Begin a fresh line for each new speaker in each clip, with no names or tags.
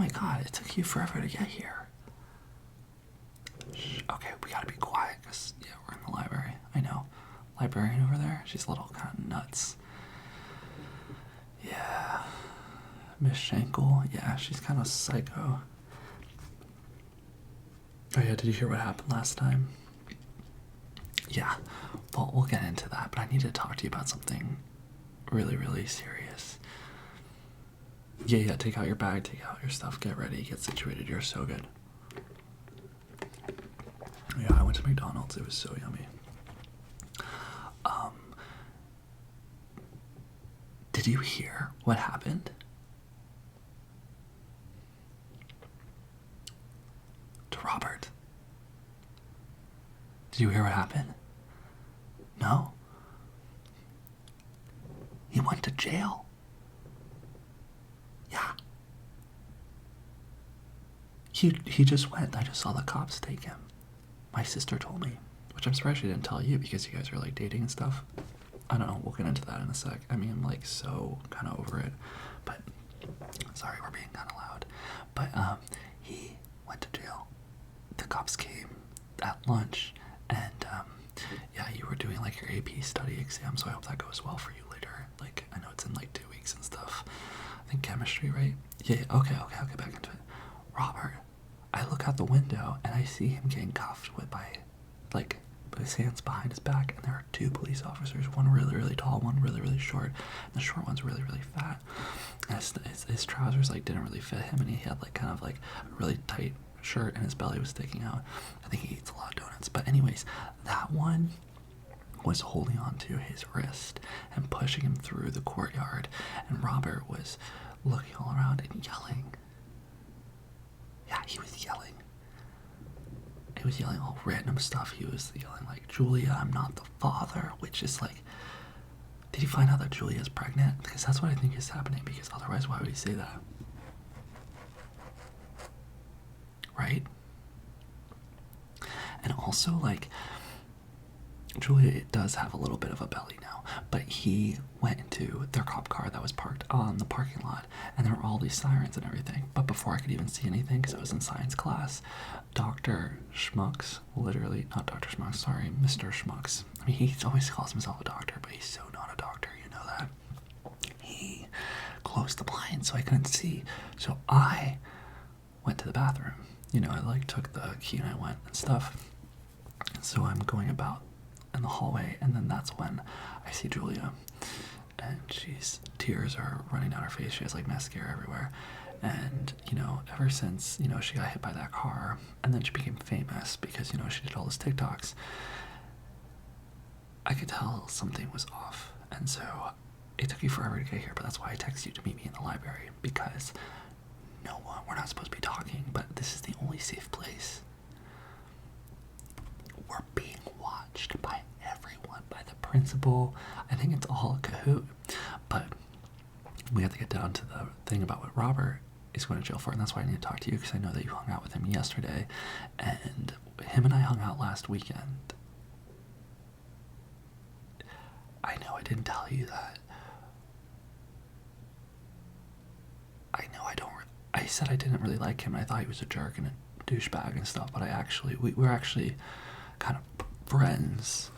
my god, it took you forever to get here. Shh, okay, we gotta be quiet, because, yeah, we're in the library. I know. Librarian over there, she's a little kind of nuts. Yeah. Miss Shankle, yeah, she's kind of psycho. Oh yeah, did you hear what happened last time? Yeah, well, we'll get into that, but I need to talk to you about something really, really serious. Yeah, take out your bag, take out your stuff, get ready, get situated. You're so good. Yeah, I went to McDonald's. It was so yummy. Did you hear what happened? To Robert. Did you hear what happened? No? He went to jail. Yeah. He just went. I just saw the cops take him. My sister told me, which I'm surprised she didn't tell you because you guys are like dating and stuff. I don't know, we'll get into that in a sec. I mean, I'm like so kind of over it, but sorry, we're being kind of loud. But he went to jail. The cops came at lunch, and yeah, you were doing like your AP study exam, so I hope that goes well for you later. Like, I know it's in like 2 weeks and stuff. I think chemistry, right? Yeah, okay, I'll get back into it. Robert, I look out the window and I see him getting cuffed with by, like, his hands behind his back, and there are 2 police officers, one really, really tall, one really, really short, and the short one's really, really fat. And his trousers, like, didn't really fit him, and he had, like, kind of, like, a really tight shirt, and his belly was sticking out. I think he eats a lot of donuts. But anyways, that one was holding on to his wrist and pushing him through the courtyard, and Robert was looking all around and yelling. Yeah, he was yelling. He was yelling all random stuff. He was yelling like, Julia, I'm not the father, which is like, did he find out that Julia's pregnant? Because that's what I think is happening, because otherwise why would he say that? Right? And also, like, Julia does have a little bit of a belly now, but he went into their cop car that was parked on the parking lot, and there were all these sirens and everything. But before I could even see anything, because I was in science class, Dr. Schmucks, literally, not Dr. Schmucks, sorry, Mr. Schmucks. I mean, he always calls himself a doctor, but he's so not a doctor, you know that. He closed the blinds so I couldn't see. So I went to the bathroom. You know, I like took the key and I went and stuff. And so I'm going about in the hallway, and then that's when I see Julia, and tears are running down her face. She has like mascara everywhere, and you know, ever since, you know, she got hit by that car, and then she became famous because, you know, she did all those TikToks, I could tell something was off. And so it took you forever to get here, but that's why I texted you to meet me in the library, because no one, we're not supposed to be talking, but this is the only safe place. We're being watched by everyone, by the principal. I think it's all a cahoot. But we have to get down to the thing about what Robert is going to jail for, and that's why I need to talk to you, because I know that you hung out with him yesterday, and him and I hung out last weekend. I know I didn't tell you that. I know I said I didn't really like him, and I thought he was a jerk and a douchebag and stuff, but we're actually kind of friends.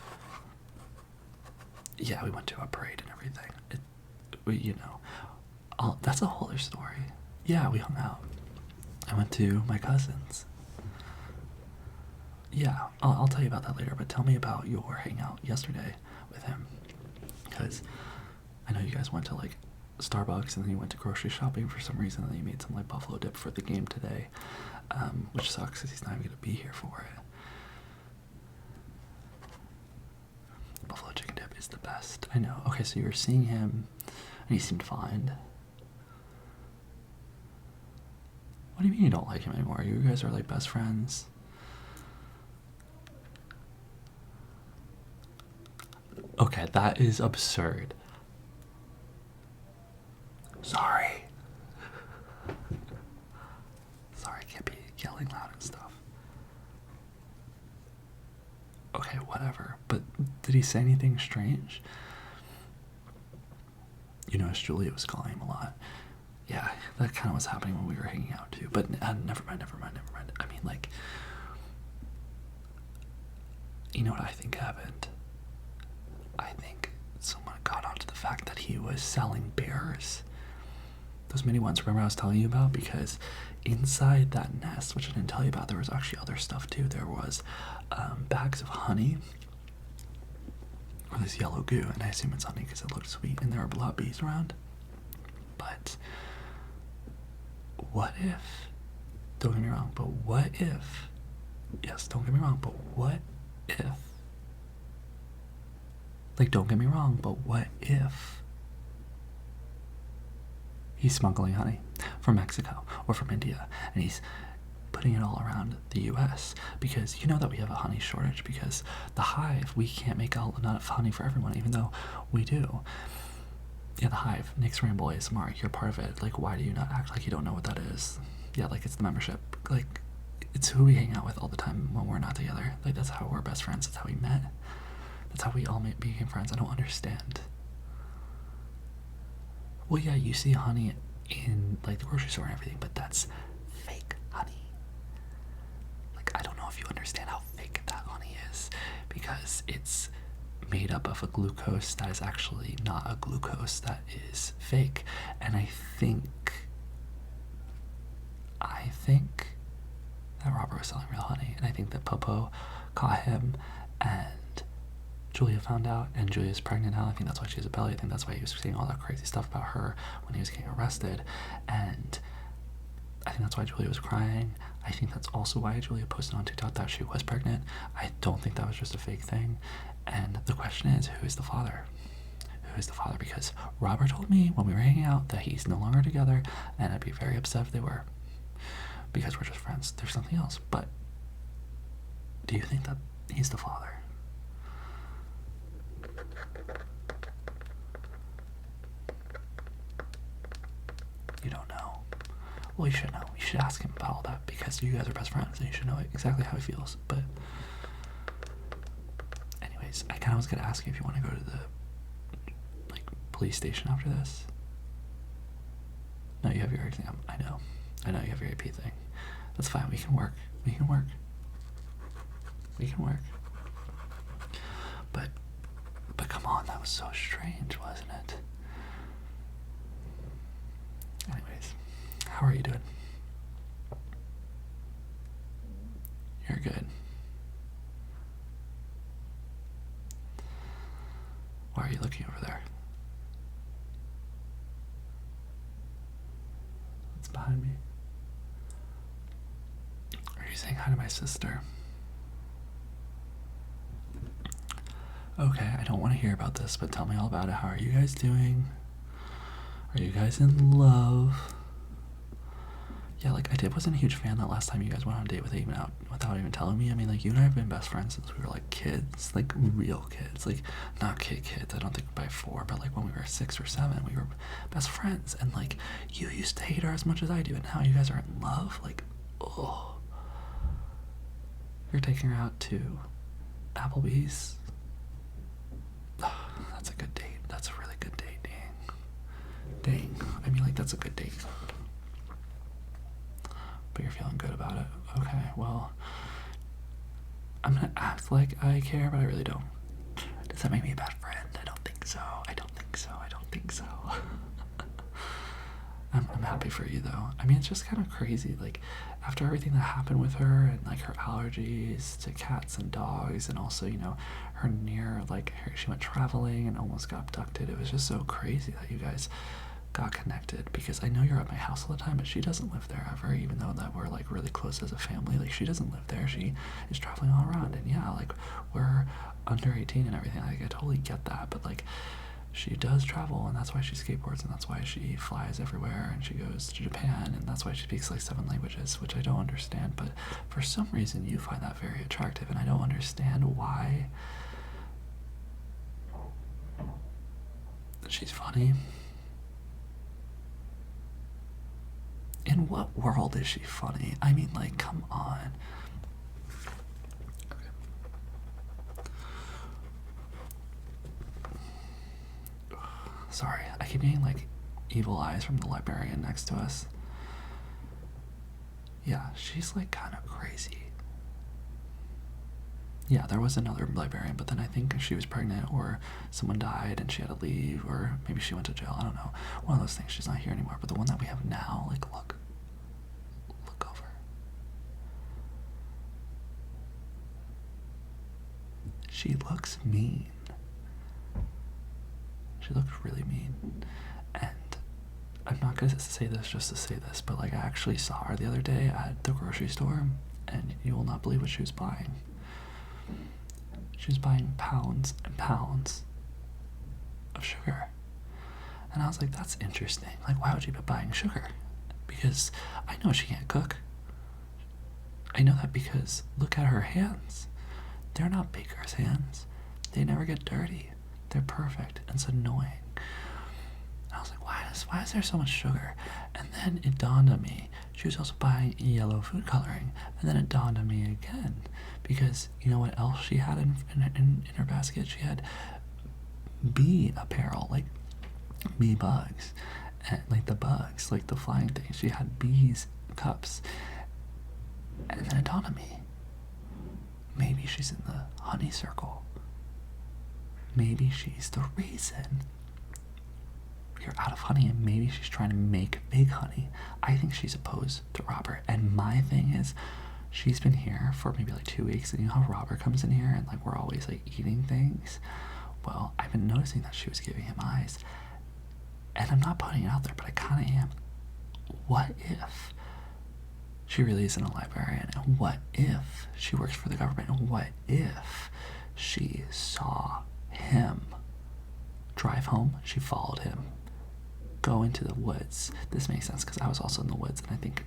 Yeah, we went to a parade and everything. You know, that's a whole other story. Yeah, we hung out. I went to my cousin's. Yeah, I'll tell you about that later, but tell me about your hangout yesterday with him. Because I know you guys went to like Starbucks, and then you went to grocery shopping for some reason, and then you made some like buffalo dip for the game today, which sucks because he's not even going to be here for it. Buffalo chicken dip is the best. I know. Okay, so you were seeing him, and he seemed fine. What do you mean you don't like him anymore? You guys are like best friends. Okay, that is absurd. Sorry. Sorry, I can't be yelling loud and stuff. Okay, whatever. But did he say anything strange? You noticed Julia was calling him a lot. Yeah, that kind of was happening when we were hanging out too. But never mind. I mean, like, you know what I think happened? I think someone got onto the fact that he was selling bears. Those mini ones, remember I was telling you about? Because inside that nest, which I didn't tell you about, there was actually other stuff too. There was bags of honey, or this yellow goo, and I assume it's honey because it looked sweet, and there were a lot of bees around. But what if, don't get me wrong, but what if, yes, don't get me wrong, but what if, like, don't get me wrong, but what if he's smuggling honey from Mexico or from India, and he's putting it all around the US? Because you know that we have a honey shortage because the Hive, we can't make enough honey for everyone, even though we do. Yeah, the Hive, nicksrambleasmr, you're part of it. Like, why do you not act like you don't know what that is? Yeah, like, it's the membership. Like, it's who we hang out with all the time when we're not together. Like, that's how we're best friends. That's how we met. That's how we all became friends. I don't understand. Well, yeah, you see honey in, like, the grocery store and everything, but that's fake honey. Like, I don't know if you understand how fake that honey is, because it's made up of a glucose that is actually not a glucose, that is fake. And I think that Robert was selling real honey, and I think that Popo caught him, and Julia found out, and Julia's pregnant now. I think that's why she has a belly. I think that's why he was saying all that crazy stuff about her when he was getting arrested, and I think that's why Julia was crying. I think that's also why Julia posted on TikTok that she was pregnant. I don't think that was just a fake thing. And the question is, who is the father? Who is the father? Because Robert told me when we were hanging out that he's no longer together, and I'd be very upset if they were, because we're just friends. There's something else. But do you think that he's the father? You don't know. Well, you should know. You should ask him about all that, because you guys are best friends and you should know exactly how he feels. But anyways, I kind of was going to ask you if you want to go to the, like, police station after this. No, you have your exam. I know you have your AP thing. That's fine. We can work. But come on, that was so strange, wasn't it? Anyways, how are you doing? You're good. Why are you looking over there? What's behind me? Are you saying hi to my sister? Okay, I don't want to hear about this, but tell me all about it. How are you guys doing? Are you guys in love? Yeah, like, wasn't a huge fan that last time you guys went on a date without even telling me. I mean, like, you and I have been best friends since we were, like, kids, like, real kids, like, not kids, I don't think by 4, but, like, when we were 6 or 7, we were best friends, and, like, you used to hate her as much as I do, and now you guys are in love, like, oh. You're taking her out to Applebee's. Oh, that's a good date. That's a really good date, dang. I mean, like, that's a good date. But you're feeling good about it. Okay, well, I'm gonna act like I care, but I really don't. Does that make me a bad friend? I don't think so. I'm happy for you, though. I mean, it's just kind of crazy. Like, after everything that happened with her, and, like, her allergies to cats and dogs, and also, you know, she went traveling and almost got abducted. It was just so crazy that you guys got connected, because I know you're at my house all the time, but she doesn't live there ever, even though that we're, like, really close as a family. Like, she doesn't live there. She is traveling all around, and yeah, like, we're under 18 and everything. Like, I totally get that, but, like, she does travel, and that's why she skateboards, and that's why she flies everywhere, and she goes to Japan, and that's why she speaks, like, 7 languages, which I don't understand, but for some reason you find that very attractive, and I don't understand why. She's funny. In what world is she funny? I mean, like, come on. Okay. Sorry, I keep getting, like, evil eyes from the librarian next to us. Yeah, she's like kind of crazy. Yeah, there was another librarian, but then I think she was pregnant or someone died and she had to leave, or maybe she went to jail. I don't know. One of those things. She's not here anymore. But the one that we have now, like, look over. She looks mean. She looks really mean. And I'm not going to say this just to say this, but like I actually saw her the other day at the grocery store, and you will not believe what she was buying. She was buying pounds and pounds of sugar. And I was like, that's interesting. Like, why would you be buying sugar? Because I know she can't cook. I know that because look at her hands. They're not baker's hands. They never get dirty. They're perfect. And it's annoying. And I was like, why is there so much sugar? And then it dawned on me, she was also buying yellow food coloring. And then it dawned on me again, because you know what else she had in her basket? She had bee apparel, like bee bugs, and like the bugs, like the flying things. She had bees cups. And then it dawned on me, maybe she's in the honey circle. Maybe she's the reason you're out of honey, and maybe she's trying to make big honey. I think she's opposed to Robert. And my thing is, she's been here for maybe like 2 weeks, and you know how Robert comes in here and like we're always like eating things? Well, I've been noticing that she was giving him eyes. And I'm not putting it out there, but I kind of am. What if she really isn't a librarian? And what if she works for the government? And what if she saw him drive home? She followed him, go into the woods. This makes sense because I was also in the woods, and I think,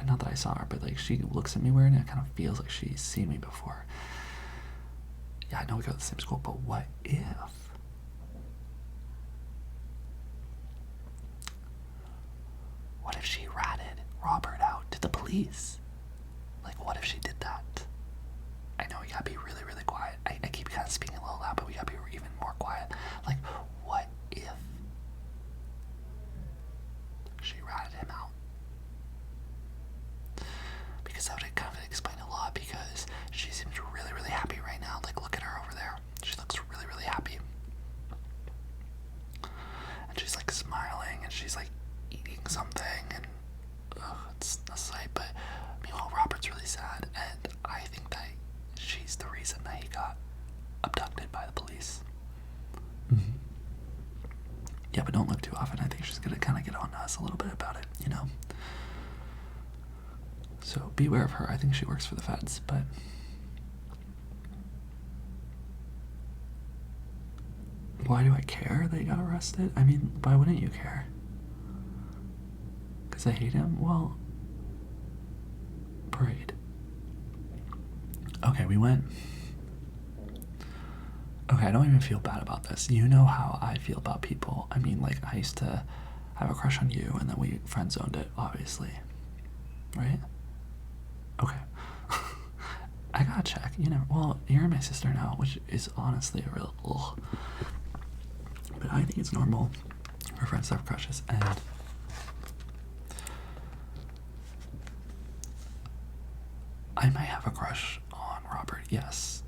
not that I saw her, but like she looks at me weird and it kind of feels like she's seen me before. Yeah, I know we go to the same school, but what if? What if she ratted Robert out to the police? Like, what if she did that? I know we gotta be really, really quiet. I keep kind of speaking a little loud, but we gotta be even more quiet. Like, what if she ratted him out? Because that would kind of explain a lot, because she seems really, really happy right now. Like, look at her over there. She looks really, really happy. And she's like smiling, and she's like eating something, and it's a sight. But meanwhile, Robert's really sad, and I think that she's the reason that he got abducted by the police. Mm-hmm. Yeah, but don't look too often. I think she's gonna kind of get on us a little bit about it, you know? So beware of her. I think she works for the feds, but why do I care that he got arrested? I mean, why wouldn't you care? Because I hate him? Well, parade. Okay, we went. Okay, I don't even feel bad about this. You know how I feel about people. I mean, like, I used to have a crush on you, and then we friend-zoned it, obviously. Right? Okay. I gotta check. You know, well, you're my sister now, which is honestly a real ugh. But I think it's normal for friends to have crushes, and I might have a crush on Robert, yes.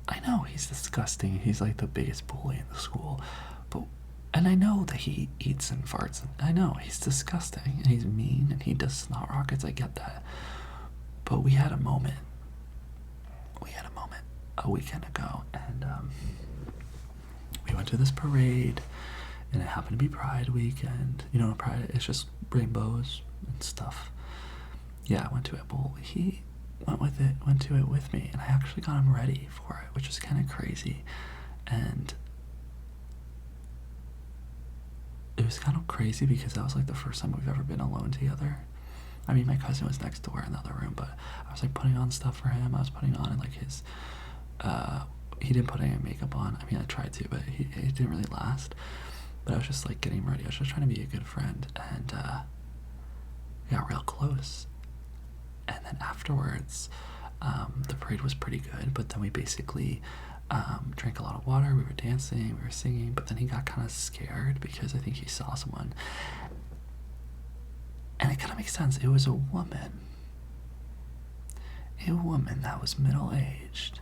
I know, he's disgusting. He's like the biggest bully in the school. And I know that he eats and farts. And I know, he's disgusting. And he's mean. And he does snot rockets. I get that. But we had a moment. A weekend ago. And we went to this parade. And it happened to be Pride weekend. You know, Pride is just rainbows and stuff. Yeah, I went to it. Well, he went to it with me, and I actually got him ready for it, which was kind of crazy. And it was kind of crazy because that was like the first time we've ever been alone together. I mean, my cousin was next door in the other room, but I was like putting on stuff for him. I was putting on like his, he didn't put any makeup on. I mean, I tried to, but it didn't really last. But I was just like getting him ready. I was just trying to be a good friend, and we got real close. And then afterwards, the parade was pretty good, but then we basically drank a lot of water, we were dancing, we were singing, but then he got kind of scared because I think he saw someone. And it kind of makes sense. It was a woman. A woman that was middle-aged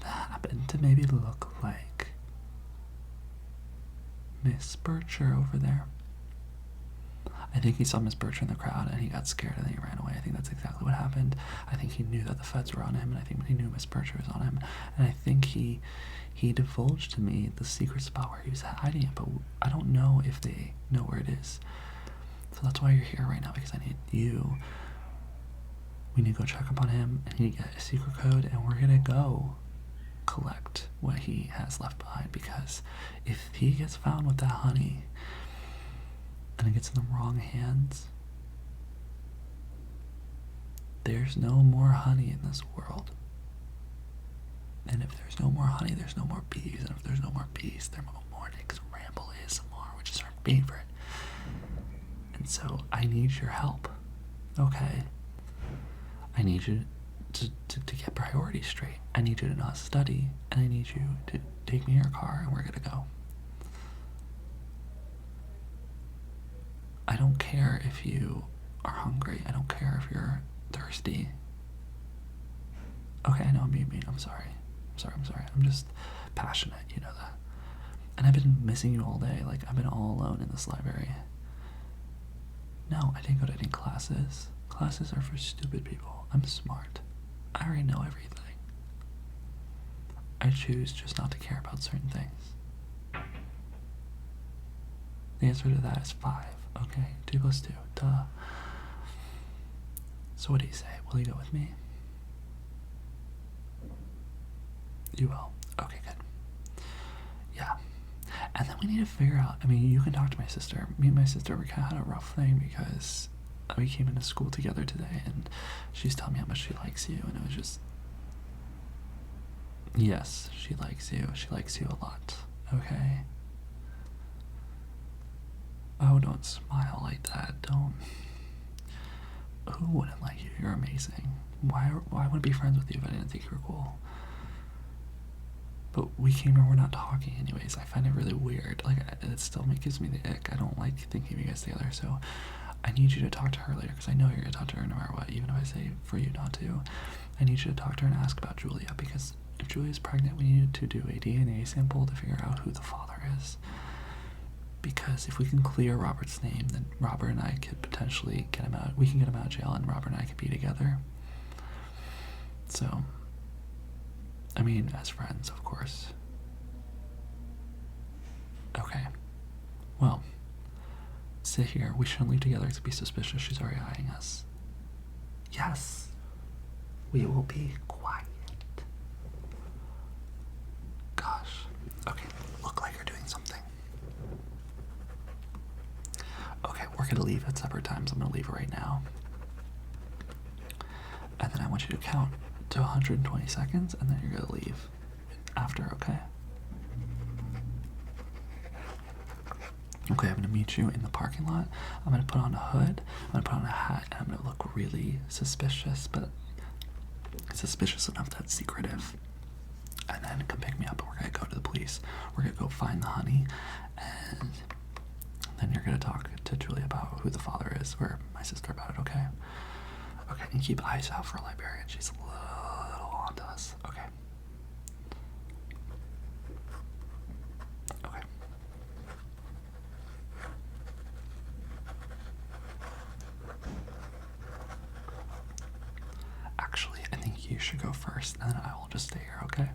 that happened to maybe look like Miss Bircher over there. I think he saw Miss Bircher in the crowd and he got scared and then he ran away. I think that's exactly what happened. I think he knew that the feds were on him, and I think he knew Miss Bircher was on him. And I think he divulged to me the secret spot where he was hiding it, but I don't know if they know where it is. So that's why you're here right now, because I need you. We need to go check up on him, and he need to get a secret code, and we're gonna go collect what he has left behind, because if he gets found with that honey and it gets in the wrong hands, there's no more honey in this world. And if there's no more honey, there's no more bees. And if there's no more bees, there's no more nicksrambleasmr, which is our favorite. And so I need your help, okay? I need you to get priorities straight. I need you to not study, and I need you to take me in your car, and we're gonna go. I don't care if you are hungry. I don't care if you're thirsty. Okay, I know I'm being mean. I'm sorry. I'm just passionate, you know that. And I've been missing you all day. Like, I've been all alone in this library. No, I didn't go to any classes. Classes are for stupid people. I'm smart. I already know everything. I choose just not to care about certain things. The answer to that is 5. Okay, 2 plus 2. Duh. So what do you say? Will you go with me? You will. Okay, good. Yeah. And then we need to figure out, I mean, you can talk to my sister. Me and my sister, we kind of had a rough thing because we came into school together today, and she's telling me how much she likes you, and it was just, yes, she likes you. She likes you a lot. Okay? Oh, don't smile like that. Don't. Who wouldn't like you? You're amazing. Why would I be friends with you if I didn't think you were cool? But we came here, we're not talking anyways. I find it really weird. Like, it still gives me the ick. I don't like thinking of you guys together, so I need you to talk to her later, because I know you're going to talk to her no matter what, even if I say for you not to. I need you to talk to her and ask about Julia, because if Julia's pregnant, we need to do a DNA sample to figure out who the father is. Because if we can clear Robert's name, then Robert and I could potentially get him out. We can get him out of jail, and Robert and I could be together. So, I mean, as friends, of course. Okay. Well, sit here. We shouldn't leave together to be suspicious. She's already eyeing us. Yes. We will be quiet. Gosh. Okay, look like you're doing something. Okay, we're gonna leave at separate times. I'm gonna leave right now. And then I want you to count to 120 seconds, and then you're gonna leave after, okay? Okay, I'm gonna meet you in the parking lot. I'm gonna put on a hood, I'm gonna put on a hat, and I'm gonna look really suspicious, but suspicious enough that it's secretive. And then come pick me up, and we're gonna go to the police. We're gonna go find the honey, and then you're gonna talk to Julia about who the father is, or my sister about it, okay? Okay, and keep eyes out for Librarian. She's a little onto us. Okay. Okay. Actually, I think you should go first, and then I will just stay here, okay?